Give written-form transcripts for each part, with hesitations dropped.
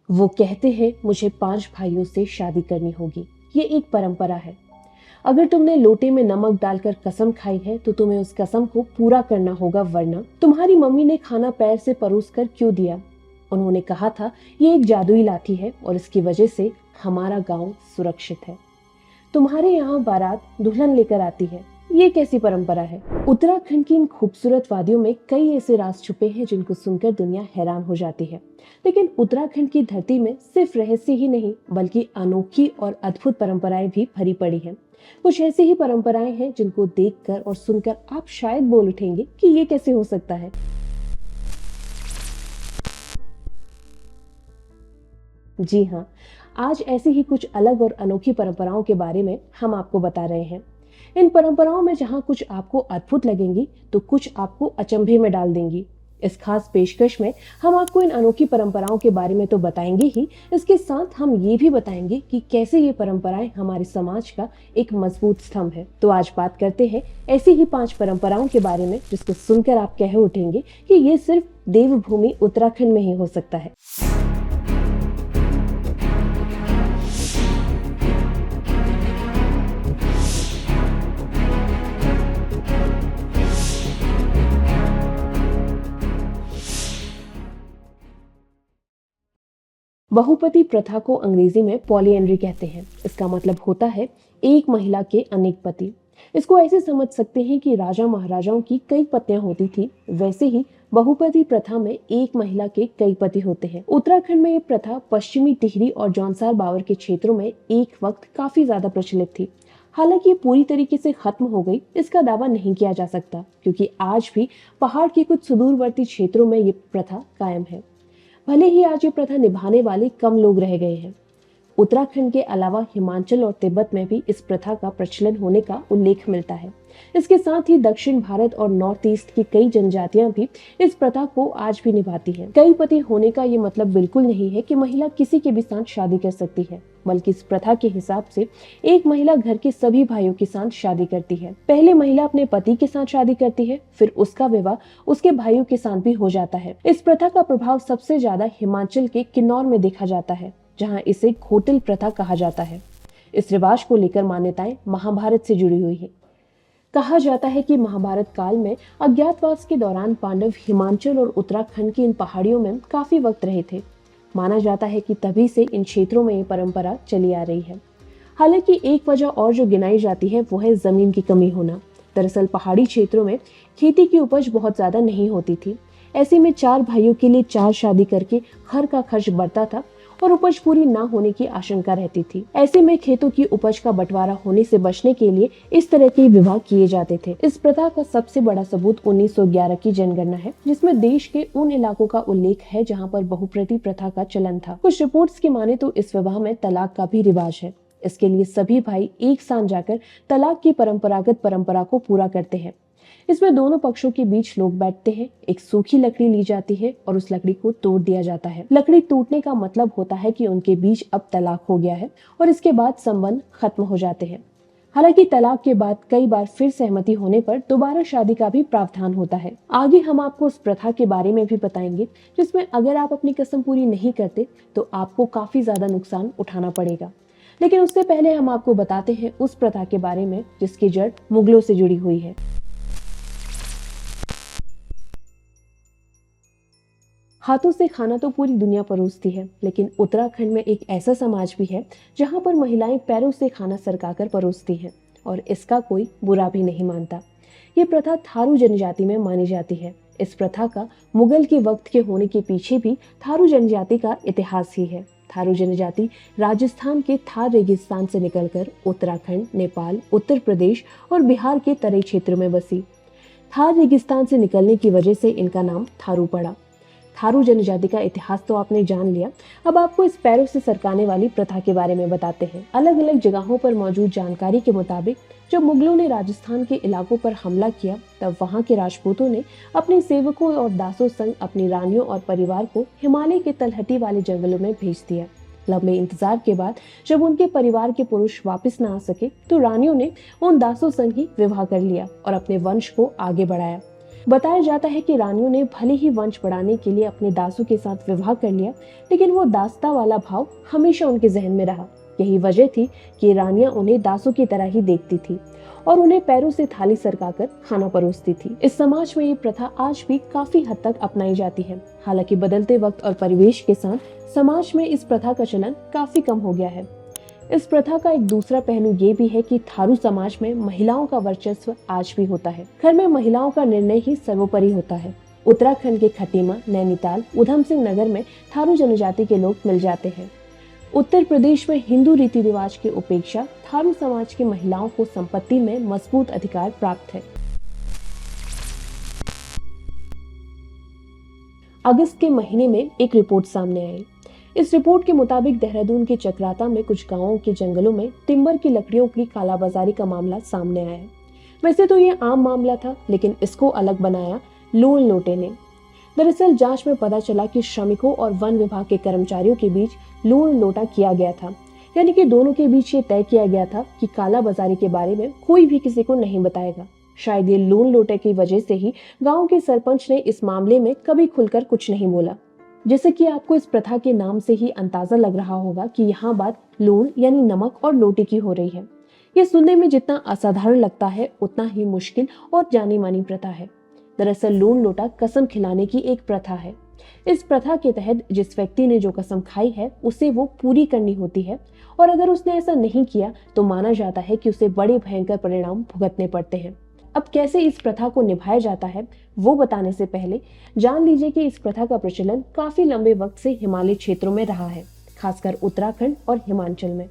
वो कहते हैं मुझे 5 भाइयों से शादी करनी होगी। ये एक परंपरा है। अगर तुमने लोटे में नमक डालकर कसम खाई है तो तुम्हें उस कसम को पूरा करना होगा, वरना तुम्हारी मम्मी ने खाना पैर से परोस कर क्यों दिया? उन्होंने कहा था ये एक जादुई लाठी है और इसकी वजह से हमारा गांव सुरक्षित है। तुम्हारे यहाँ बारात दुल्हन लेकर आती है, ये कैसी परंपरा है? उत्तराखंड की इन खूबसूरत वादियों में कई ऐसे राज छुपे हैं जिनको सुनकर दुनिया हैरान हो जाती है। लेकिन उत्तराखंड की धरती में सिर्फ रहस्य ही नहीं बल्कि अनोखी और अद्भुत परंपराएं भी भरी पड़ी हैं। कुछ ऐसी ही परंपराएं हैं जिनको देखकर और सुनकर आप शायद बोल उठेंगे कि ये कैसे हो सकता है। जी हाँ, आज ऐसी ही कुछ अलग और अनोखी परंपराओं के बारे में हम आपको बता रहे हैं। इन परंपराओं में जहां कुछ आपको अद्भुत लगेंगी तो कुछ आपको अचंभे में डाल देंगी। इस खास पेशकश में हम आपको इन अनोखी परंपराओं के बारे में तो बताएंगे ही, इसके साथ हम ये भी बताएंगे कि कैसे ये परंपराएं हमारे समाज का एक मजबूत स्तंभ है। तो आज बात करते हैं ऐसी ही 5 परंपराओं के बारे में जिसको सुनकर आप कह उठेंगे कि ये सिर्फ देवभूमि उत्तराखंड में ही हो सकता है। बहुपति प्रथा को अंग्रेजी में पॉलीएंड्री कहते हैं। इसका मतलब होता है एक महिला के अनेक पति। इसको ऐसे समझ सकते हैं कि राजा महाराजाओं की कई पत्नियां होती थी, वैसे ही बहुपति प्रथा में एक महिला के कई पति होते हैं। उत्तराखंड में ये प्रथा पश्चिमी टिहरी और जौनसार बावर के क्षेत्रों में एक वक्त काफी ज्यादा प्रचलित थी। हालांकि ये पूरी तरीके से खत्म हो गई इसका दावा नहीं किया जा सकता, क्योंकि आज भी पहाड़ के कुछ सुदूरवर्ती क्षेत्रों में ये प्रथा कायम है। भले ही आज ये प्रथा निभाने वाले कम लोग रह गए हैं। उत्तराखंड के अलावा हिमाचल और तिब्बत में भी इस प्रथा का प्रचलन होने का उल्लेख मिलता है। इसके साथ ही दक्षिण भारत और नॉर्थ ईस्ट की कई जनजातियां भी इस प्रथा को आज भी निभाती हैं। कई पति होने का ये मतलब बिल्कुल नहीं है कि महिला किसी के भी साथ शादी कर सकती है, बल्कि इस प्रथा के हिसाब से एक महिला घर के सभी भाइयों के साथ शादी करती है। पहले महिला अपने पति के साथ शादी करती है, फिर उसका विवाह उसके भाइयों के साथ भी हो जाता है। इस प्रथा का प्रभाव सबसे ज्यादा हिमाचल के किन्नौर में देखा जाता है, जहाँ इसे खोटल प्रथा कहा जाता है। इस रिवाज को लेकर मान्यताएं महाभारत से जुड़ी हुई है। कहा जाता है कि महाभारत काल में अज्ञातवास के दौरान पांडव हिमाचल और उत्तराखंड की इन पहाड़ियों में काफी वक्त रहे थे। माना जाता है कि तभी से इन क्षेत्रों में ये परंपरा चली आ रही है। हालांकि एक वजह और जो गिनाई जाती है वो है जमीन की कमी होना। दरअसल पहाड़ी क्षेत्रों में खेती की उपज बहुत ज्यादा नहीं होती थी। ऐसे में 4 भाइयों के लिए 4 शादी करके घर का खर्च बढ़ता था और उपज पूरी ना होने की आशंका रहती थी। ऐसे में खेतों की उपज का बंटवारा होने से बचने के लिए इस तरह के विवाह किए जाते थे। इस प्रथा का सबसे बड़ा सबूत 1911 की जनगणना है, जिसमें देश के उन इलाकों का उल्लेख है जहां पर बहुप्रति प्रथा का चलन था। कुछ रिपोर्ट्स की माने तो इस विवाह में तलाक का भी रिवाज है। इसके लिए सभी भाई एक साथ जाकर तलाक की परंपरागत परंपरा को पूरा करते हैं। इसमें दोनों पक्षों के बीच लोग बैठते हैं, एक सूखी लकड़ी ली जाती है और उस लकड़ी को तोड़ दिया जाता है। लकड़ी टूटने का मतलब होता है कि उनके बीच अब तलाक हो गया है और इसके बाद संबंध खत्म हो जाते हैं। हालांकि तलाक के बाद कई बार फिर सहमति होने पर दोबारा शादी का भी प्रावधान होता है। आगे हम आपको उस प्रथा के बारे में भी बताएंगे जिसमें अगर आप अपनी कसम पूरी नहीं करते तो आपको काफी ज्यादा नुकसान उठाना पड़ेगा। लेकिन उससे पहले हम आपको बताते हैं उस प्रथा के बारे में जिसकी जड़ मुगलों से जुड़ी हुई है। हाथों से खाना तो पूरी दुनिया परोसती है, लेकिन उत्तराखंड में एक ऐसा समाज भी है जहां पर महिलाएं पैरों से खाना सरकाकर परोसती हैं और इसका कोई बुरा भी नहीं मानता। ये प्रथा थारू जनजाति में मानी जाती है। इस प्रथा का मुगल के वक्त के होने के पीछे भी थारू जनजाति का इतिहास ही है। थारू जनजाति राजस्थान के थार रेगिस्तान से निकलकर उत्तराखंड, नेपाल, उत्तर प्रदेश और बिहार के तराई क्षेत्र में बसी। थार रेगिस्तान से निकलने की वजह से इनका नाम थारू पड़ा। थारू जनजाति का इतिहास तो आपने जान लिया, अब आपको इस पैरों से सरकाने वाली प्रथा के बारे में बताते हैं। अलग अलग जगहों पर मौजूद जानकारी के मुताबिक जब मुगलों ने राजस्थान के इलाकों पर हमला किया तब वहां के राजपूतों ने अपने सेवकों और दासों संग अपनी रानियों और परिवार को हिमालय के तलहटी वाले जंगलों में भेज दिया। लंबे इंतजार के बाद जब उनके परिवार के पुरुष वापस न आ सके तो रानियों ने उन दासों संग ही विवाह कर लिया और अपने वंश को आगे बढ़ाया। बताया जाता है कि रानियों ने भले ही वंश बढ़ाने के लिए अपने दासों के साथ विवाह कर लिया, लेकिन वो दासता वाला भाव हमेशा उनके जहन में रहा। यही वजह थी कि रानियां उन्हें दासों की तरह ही देखती थी और उन्हें पैरों से थाली सरकाकर खाना परोसती थी। इस समाज में ये प्रथा आज भी काफी हद तक अपनाई जाती है। हालांकि बदलते वक्त और परिवेश के साथ समाज में इस प्रथा का चलन काफी कम हो गया है। इस प्रथा का एक दूसरा पहलू ये भी है कि थारू समाज में महिलाओं का वर्चस्व आज भी होता है। घर में महिलाओं का निर्णय ही सर्वोपरि होता है। उत्तराखंड के खटीमा, नैनीताल, उधम सिंह नगर में थारू जनजाति के लोग मिल जाते हैं। उत्तर प्रदेश में हिंदू रीति रिवाज की उपेक्षा थारू समाज की महिलाओं को संपत्ति में मजबूत अधिकार प्राप्त है। अगस्त के महीने में एक रिपोर्ट सामने आई। इस रिपोर्ट के मुताबिक देहरादून के चक्राता में कुछ गांवों के जंगलों में टिम्बर की लकड़ियों की कालाबाजारी का मामला सामने आया है। वैसे तो ये आम मामला था, लेकिन इसको अलग बनाया लूण लोटे ने। दरअसल जांच में पता चला कि श्रमिकों और वन विभाग के कर्मचारियों के बीच लूण लोटा किया गया था। यानी कि दोनों के बीच ये तय किया गया था कि कालाबाजारी के बारे में कोई भी किसी को नहीं बताएगा। शायद ये लूण लोटे की वजह से ही गांव के सरपंच ने इस मामले में कभी खुलकर कुछ नहीं बोला। जैसे कि आपको इस प्रथा के नाम से ही अंदाजा लग रहा होगा कि यहाँ बात लूण यानी नमक और लोटे की हो रही है। ये सुनने में जितना असाधारण लगता है, उतना ही मुश्किल और जानी मानी प्रथा है। दरअसल लूण लोटा कसम खिलाने की एक प्रथा है। इस प्रथा के तहत जिस व्यक्ति ने जो कसम खाई है उसे वो पूरी करनी होती है, और अगर उसने ऐसा नहीं किया तो माना जाता है कि उसे बड़े भयंकर परिणाम भुगतने पड़ते हैं। अब कैसे इस प्रथा को निभाया जाता है वो बताने से पहले जान लीजिए कि इस प्रथा का प्रचलन काफी लंबे वक्त से हिमालय क्षेत्रों में रहा है, खासकर उत्तराखंड और हिमाचल में,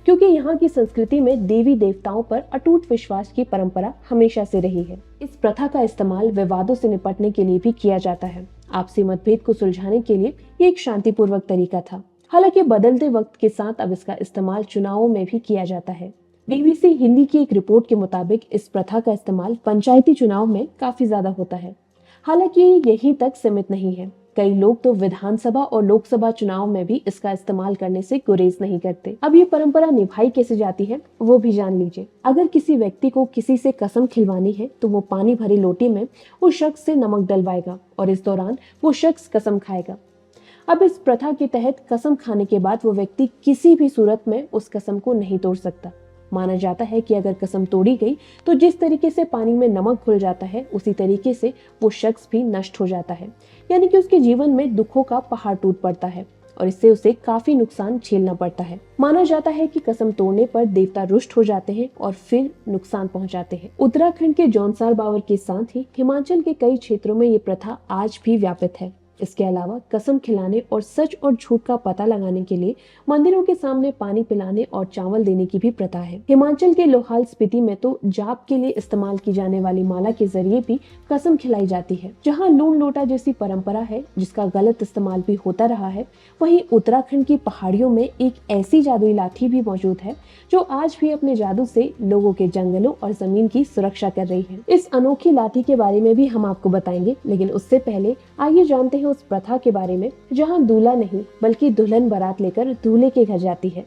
क्योंकि यहाँ की संस्कृति में देवी देवताओं पर अटूट विश्वास की परंपरा हमेशा से रही है। इस प्रथा का इस्तेमाल विवादों से निपटने के लिए भी किया जाता है। आपसी मतभेद को सुलझाने के लिए ये एक शांतिपूर्वक तरीका था। हालांकि बदलते वक्त के साथ अब इसका इस्तेमाल चुनावों में भी किया जाता है। बीबीसी हिंदी की एक रिपोर्ट के मुताबिक इस प्रथा का इस्तेमाल पंचायती चुनाव में काफी ज्यादा होता है। हालांकि यहीं तक सीमित नहीं है। कई लोग तो विधानसभा और लोकसभा चुनाव में भी इसका इस्तेमाल करने से गुरेज नहीं करते। अब ये परंपरा निभाई कैसे जाती है वो भी जान लीजिए। अगर किसी व्यक्ति को किसी से कसम खिलवानी है तो वो पानी भरी लोटे में उस शख्स से नमक डलवाएगा और इस दौरान वो शख्स कसम खाएगा। अब इस प्रथा के तहत कसम खाने के बाद वो व्यक्ति किसी भी सूरत में उस कसम को नहीं तोड़ सकता। माना जाता है कि अगर कसम तोड़ी गई तो जिस तरीके से पानी में नमक घुल जाता है उसी तरीके से वो शख्स भी नष्ट हो जाता है। यानी कि उसके जीवन में दुखों का पहाड़ टूट पड़ता है और इससे उसे काफी नुकसान झेलना पड़ता है। माना जाता है कि कसम तोड़ने पर देवता रुष्ट हो जाते हैं और फिर नुकसान पहुंचाते हैं। उत्तराखंड के जौनसार बावर के साथ ही हिमाचल के कई क्षेत्रों में ये प्रथा आज भी व्यापित है। इसके अलावा कसम खिलाने और सच और झूठ का पता लगाने के लिए मंदिरों के सामने पानी पिलाने और चावल देने की भी प्रथा है। हिमाचल के लाहौल स्पीति में तो जाप के लिए इस्तेमाल की जाने वाली माला के जरिए भी कसम खिलाई जाती है। जहां लूण लोटा जैसी परंपरा है जिसका गलत इस्तेमाल भी होता रहा है, वहीं उत्तराखंड की पहाड़ियों में एक ऐसी जादुई लाठी भी मौजूद है जो आज भी अपने जादू से लोगों के जंगलों और जमीन की सुरक्षा कर रही है। इस अनोखी लाठी के बारे में भी हम आपको बताएंगे, लेकिन उससे पहले आइए जानते हैं उस प्रथा के बारे में जहां दूल्हा नहीं बल्कि दुल्हन बारात लेकर दूल्हे के घर जाती है।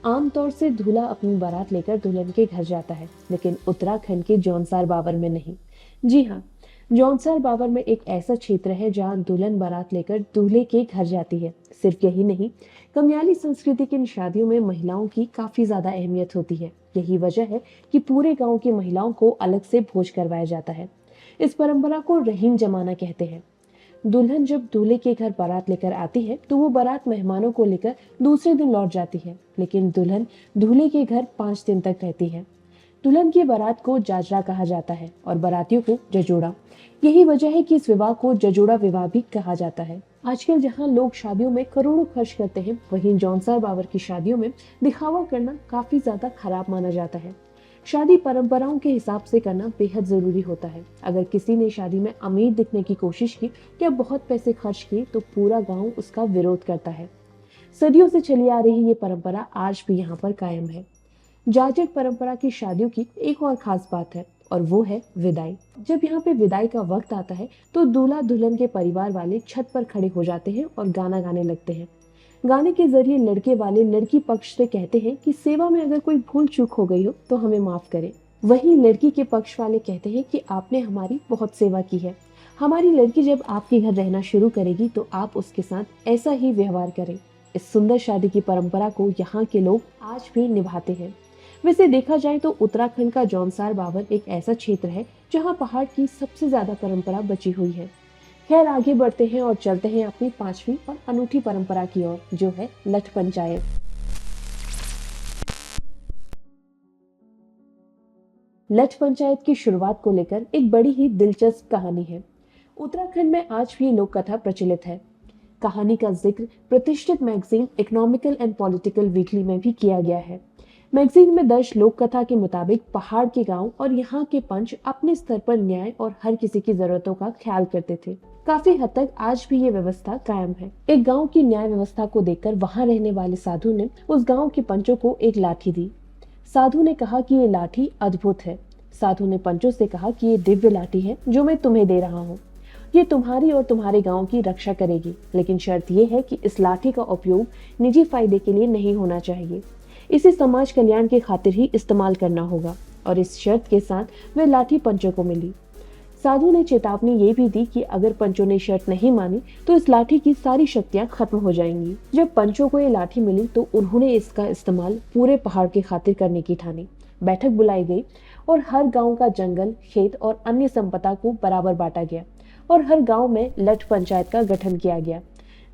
आमतौर से दूल्हा अपनी बारात लेकर दुल्हन के घर जाता है, लेकिन उत्तराखंड के जौनसार बावर में नहीं। जी हाँ, जौनसार बावर में एक ऐसा क्षेत्र है जहां दुल्हन बारात लेकर दूल्हे के घर जाती है। सिर्फ यही नहीं, कमियाली संस्कृति की इन शादियों में महिलाओं की काफी ज्यादा अहमियत होती है। यही वजह है कि पूरे गांव की महिलाओं को अलग से भोज करवाया जाता है। इस परंपरा को रहीन जमाना कहते हैं। दुल्हन जब दूल्हे के घर बारात लेकर आती है तो वो बारात मेहमानों को लेकर दूसरे दिन लौट जाती है, लेकिन दुल्हन दूल्हे के घर 5 दिन तक रहती है। दुल्हन की बारात को जाजरा कहा जाता है और बारातियों को जजोड़ा। यही वजह है कि इस विवाह को जजोड़ा विवाह भी कहा जाता है। आजकल जहां लोग शादियों में करोड़ों खर्च करते हैं, वहीं जौनसार बावर की शादियों में दिखावा करना काफी ज्यादा खराब माना जाता है। शादी परंपराओं के हिसाब से करना बेहद जरूरी होता है। अगर किसी ने शादी में अमीर दिखने की कोशिश की या बहुत पैसे खर्च किए तो पूरा गांव उसका विरोध करता है। सदियों से चली आ रही ये परंपरा आज भी यहाँ पर कायम है। जाजट परंपरा की शादियों की एक और खास बात है और वो है विदाई। जब यहाँ पे विदाई का वक्त आता है तो दूल्हा दुल्हन के परिवार वाले छत पर खड़े हो जाते हैं और गाना गाने लगते हैं। गाने के जरिए लड़के वाले लड़की पक्ष से कहते हैं कि सेवा में अगर कोई भूल चूक हो गई हो तो हमें माफ करें। वहीं लड़की के पक्ष वाले कहते हैं कि आपने हमारी बहुत सेवा की है, हमारी लड़की जब आपके घर रहना शुरू करेगी तो आप उसके साथ ऐसा ही व्यवहार करें। इस सुंदर शादी की परंपरा को यहाँ के लोग आज भी निभाते हैं। वैसे देखा जाए तो उत्तराखंड का जौनसार बावर एक ऐसा क्षेत्र है जहाँ पहाड़ की सबसे ज्यादा परंपरा बची हुई है। खैर आगे बढ़ते हैं और चलते हैं अपनी पांचवी और अनूठी परंपरा की ओर, जो है लठ पंचायत। लठ पंचायत की शुरुआत को लेकर एक बड़ी ही दिलचस्प कहानी है। उत्तराखंड में आज भी लोक कथा प्रचलित है। कहानी का जिक्र प्रतिष्ठित magazine economical and political weekly में भी किया गया है। मैगजीन में दर्ज लोक कथा के मुताबिक पहाड़ के गांव और यहाँ के पंच अपने स्तर पर न्याय और हर किसी की जरूरतों का ख्याल करते थे। काफी हद तक आज भी ये व्यवस्था कायम है। एक गांव की न्याय व्यवस्था को देखकर वहां रहने वाले साधु ने उस गांव के पंचों को एक लाठी दी। साधु ने कहा कि ये लाठी अद्भुत है। साधु ने पंचों से कहा कि ये दिव्य लाठी है जो मैं तुम्हें दे रहा हूँ। ये तुम्हारी और तुम्हारे गांव की रक्षा करेगी, लेकिन शर्त ये है कि इस लाठी का उपयोग निजी फायदे के लिए नहीं होना चाहिए। इसे समाज कल्याण के खातिर ही इस्तेमाल करना होगा। और इस शर्त के साथ वह लाठी पंचों को मिली। साधु ने चेतावनी ये भी दी कि अगर पंचों ने शर्त नहीं मानी तो इस लाठी की सारी शक्तियां खत्म हो जाएंगी। जब पंचों को ये लाठी मिली तो उन्होंने इसका इस्तेमाल पूरे पहाड़ की खातिर करने की ठानी। बैठक बुलाई गई और हर गांव का जंगल, खेत और अन्य संपदा को बराबर बांटा गया और हर गांव में लठ पंचायत का गठन किया गया।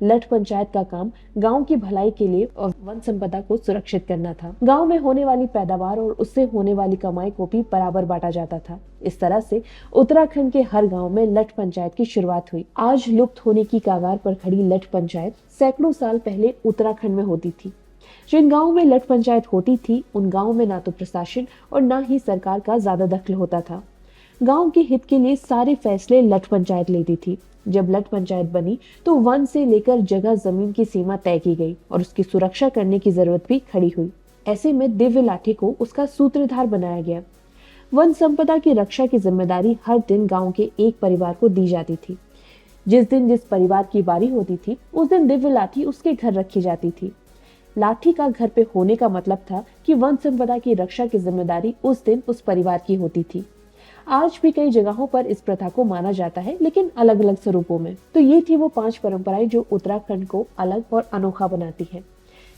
लठ पंचायत का काम गांव की भलाई के लिए और वन संपदा को सुरक्षित करना था। गांव में होने वाली पैदावार और उससे होने वाली कमाई को भी बराबर बांटा जाता था। इस तरह से उत्तराखंड के हर गांव में लठ पंचायत की शुरुआत हुई। आज लुप्त होने की कगार पर खड़ी लठ पंचायत सैकड़ों साल पहले उत्तराखंड में होती थी। जिन गाँव में लठ पंचायत होती थी उन गाँव में ना तो प्रशासन और ना ही सरकार का ज्यादा दखल होता था। गांव के हित के लिए सारे फैसले लठ पंचायत लेती थी। जब लठ पंचायत बनी तो वन से लेकर जगह जमीन की सीमा तय की गई और उसकी सुरक्षा करने की जरूरत भी खड़ी हुई। ऐसे में दिव्य लाठी को उसका सूत्रधार बनाया गया। वन संपदा की रक्षा की जिम्मेदारी हर दिन गांव के एक परिवार को दी जाती थी। जिस दिन जिस परिवार की बारी होती थी उस दिन दिव्य लाठी उसके घर रखी जाती थी। लाठी का घर पे होने का मतलब था कि वन संपदा की रक्षा की जिम्मेदारी उस दिन उस परिवार की होती थी। आज भी कई जगहों पर इस प्रथा को माना जाता है, लेकिन अलग अलग स्वरूपों में। तो ये थी वो 5 परंपराएं जो उत्तराखंड को अलग और अनोखा बनाती है।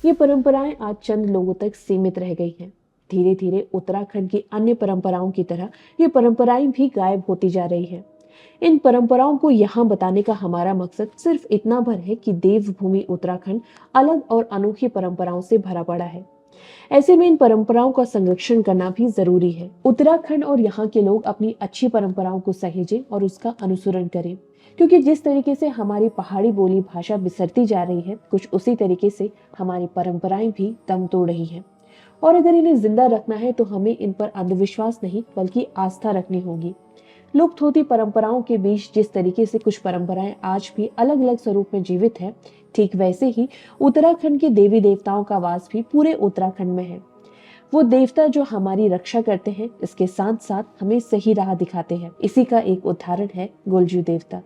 ये परंपराएं आज चंद लोगों तक सीमित रह गई हैं। धीरे धीरे उत्तराखंड की अन्य परंपराओं की तरह ये परंपराएं भी गायब होती जा रही है। इन परंपराओं को यहाँ बताने का हमारा मकसद सिर्फ इतना भर है कि देवभूमि उत्तराखंड अलग और अनोखी परंपराओं से भरा पड़ा है। ऐसे में इन परंपराओं का संरक्षण करना भी जरूरी है। उत्तराखंड और यहाँ के लोग अपनी अच्छी परंपराओं को सहेजें और उसका अनुसरण करें, क्योंकि जिस तरीके से हमारी पहाड़ी बोली भाषा बिसरती जा रही है, कुछ उसी तरीके से हमारी परंपराएं भी दम तोड़ रही हैं। और अगर इन्हें जिंदा रखना है तो हमें इन पर अंधविश्वास नहीं बल्कि आस्था रखनी होगी। लुप्त होती परंपराओं के बीच जिस तरीके से कुछ परंपराएं आज भी अलग अलग स्वरूप में जीवित है, ठीक वैसे ही उत्तराखंड के देवी देवताओं का वास भी पूरे उत्तराखंड में है। वो देवता जो हमारी रक्षा करते हैं, इसके साथ साथ हमें सही राह दिखाते हैं। इसी का एक उदाहरण है गोलजू देवता।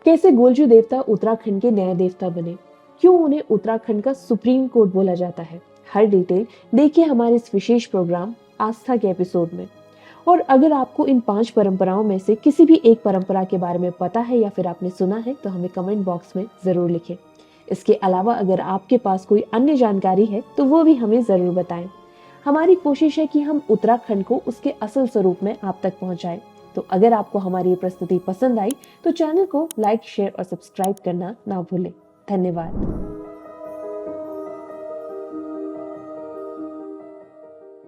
कैसे गोलजू देवता उत्तराखंड के न्याय देवता बने, क्यों उन्हें उत्तराखंड का सुप्रीम कोर्ट बोला जाता है, हर डिटेल देखिए हमारे इस विशेष प्रोग्राम आस्था के एपिसोड में। और अगर आपको इन 5 परंपराओं में से किसी भी एक परंपरा के बारे में पता है या फिर आपने सुना है तो हमें कमेंट बॉक्स में जरूर लिखें। इसके अलावा अगर आपके पास कोई अन्य जानकारी है तो वो भी हमें जरूर बताएं। हमारी कोशिश है कि हम उत्तराखंड को उसके असल स्वरूप में आप तक पहुंचाएं। तो अगर आपको हमारी ये प्रस्तुति पसंद आई तो चैनल को लाइक, शेयर और सब्सक्राइब करना ना भूलें। धन्यवाद।